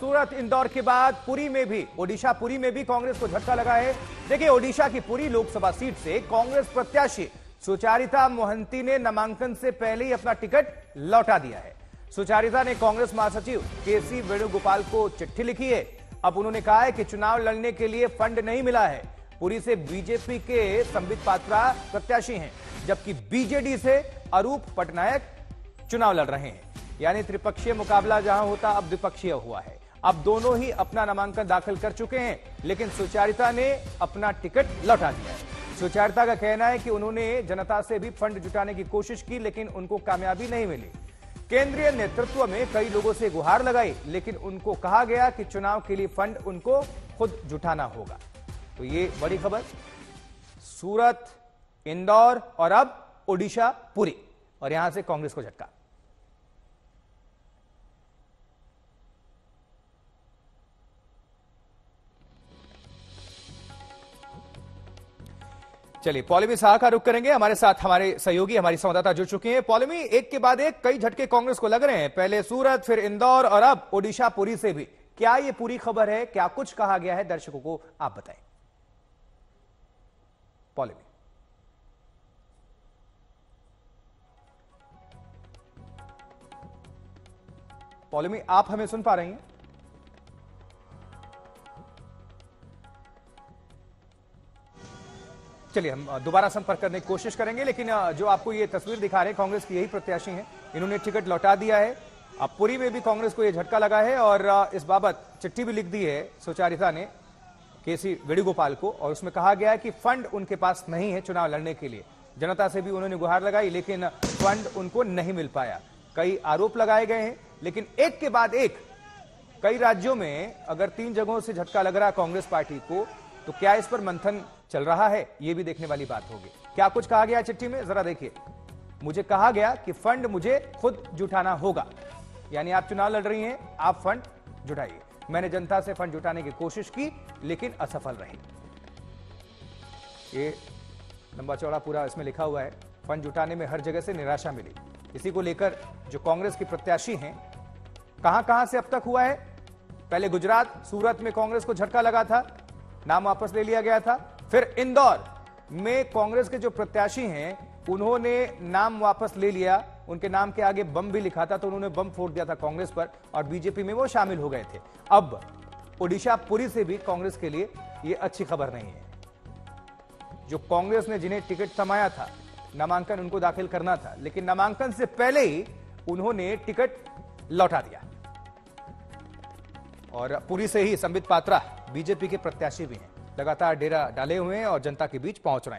सूरत इंदौर के बाद पुरी में भी, ओडिशा पुरी में भी कांग्रेस को झटका लगा है। देखिए, ओडिशा की पुरी लोकसभा सीट से कांग्रेस प्रत्याशी सुचारिता मोहंती ने नामांकन से पहले ही अपना टिकट लौटा दिया है। सुचारिता ने कांग्रेस महासचिव केसी वेणुगोपाल को चिट्ठी लिखी है। अब उन्होंने कहा है कि चुनाव लड़ने के लिए फंड नहीं मिला है। पुरी से बीजेपी के संबित पात्रा प्रत्याशी हैं, जबकि बीजेडी से अरूप पटनायक चुनाव लड़ रहे हैं। यानी त्रिपक्षीय मुकाबला जहां होता अब द्विपक्षीय हुआ है। अब दोनों ही अपना नामांकन दाखिल कर चुके हैं, लेकिन सुचारिता ने अपना टिकट लौटा दिया है। सुचारिता का कहना है कि उन्होंने जनता से भी फंड जुटाने की कोशिश की, लेकिन उनको कामयाबी नहीं मिली। केंद्रीय नेतृत्व में कई लोगों से गुहार लगाई, लेकिन उनको कहा गया कि चुनाव के लिए फंड उनको खुद जुटाना होगा। तो ये बड़ी खबर, सूरत, इंदौर और अब ओडिशा पुरी, और यहां से कांग्रेस को झटका। चलिए पौलमी शाह का रुख करेंगे। हमारे साथ हमारे सहयोगी, हमारी संवाददाता जुड़ चुके हैं। पौलमी, एक के बाद एक कई झटके कांग्रेस को लग रहे हैं, पहले सूरत, फिर इंदौर और अब ओडिशा पुरी से भी। क्या ये पूरी खबर है? क्या कुछ कहा गया है? दर्शकों को आप बताएं। पौलमी, पौलमी, आप हमें सुन पा रही हैं? चलिए हम दोबारा संपर्क करने की कोशिश करेंगे, लेकिन जो आपको ये तस्वीर दिखा रहे हैं, कांग्रेस की यही प्रत्याशी हैं। इन्होंने टिकट लौटा दिया है। अब पुरी में भी कांग्रेस को ये झटका लगा है और इस बाबत चिट्ठी भी लिख दी है सुचारिता ने केसी वेणुगोपाल को, और उसमें कहा गया है कि फंड उनके पास नहीं है चुनाव लड़ने के लिए। जनता से भी उन्होंने गुहार लगाई, लेकिन फंड उनको नहीं मिल पाया। कई आरोप लगाए गए हैं, लेकिन एक के बाद एक कई राज्यों में अगर 3 जगहों से झटका लग रहा कांग्रेस पार्टी को, तो क्या इस पर मंथन चल रहा है? यह भी देखने वाली बात होगी। क्या कुछ कहा गया चिट्ठी में, जरा देखिए। मुझे कहा गया कि फंड मुझे खुद जुटाना होगा। यानी आप चुनाव लड़ रही हैं, आप फंड जुटाइए। मैंने जनता से फंड जुटाने की कोशिश की, लेकिन असफल रही। ये लंबा चौड़ा पूरा इसमें लिखा हुआ है। फंड जुटाने में हर जगह से निराशा मिली। इसी को लेकर जो कांग्रेस की प्रत्याशी हैं, कहां से अब तक हुआ है? पहले गुजरात, सूरत में कांग्रेस को झटका लगा था, नाम वापस ले लिया गया था। फिर इंदौर में कांग्रेस के जो प्रत्याशी हैं, उन्होंने नाम वापस ले लिया। उनके नाम के आगे बम भी लिखा था, तो उन्होंने बम फोड़ दिया था कांग्रेस पर, और बीजेपी में वो शामिल हो गए थे। अब ओडिशा पुरी से भी कांग्रेस के लिए ये अच्छी खबर नहीं है। जो कांग्रेस ने जिन्हें टिकट थमाया था, नामांकन उनको दाखिल करना था, लेकिन नामांकन से पहले ही उन्होंने टिकट लौटा दिया। और पुरी से ही संबित पात्रा बीजेपी के प्रत्याशी भी हैं, लगातार डेरा डाले हुए हैं और जनता के बीच पहुंच रहे हैं।